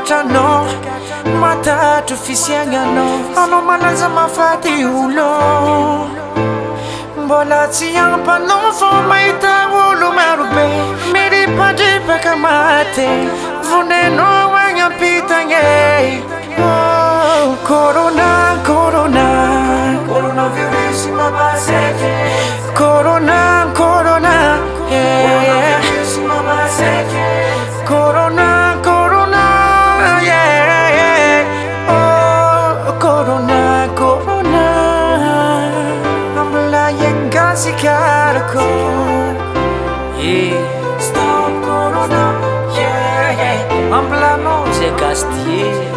Gatrano matatu fisiangano ano malaza mafati ulo mbola tsy ampano fo mahita olo marobe miripandripa kamate voneno agnampitagne corona corona coronavirus mabaseke corona corona virus mabaseke corona corona oh corona corona ambla yengazi karko stop corona ambla no se castier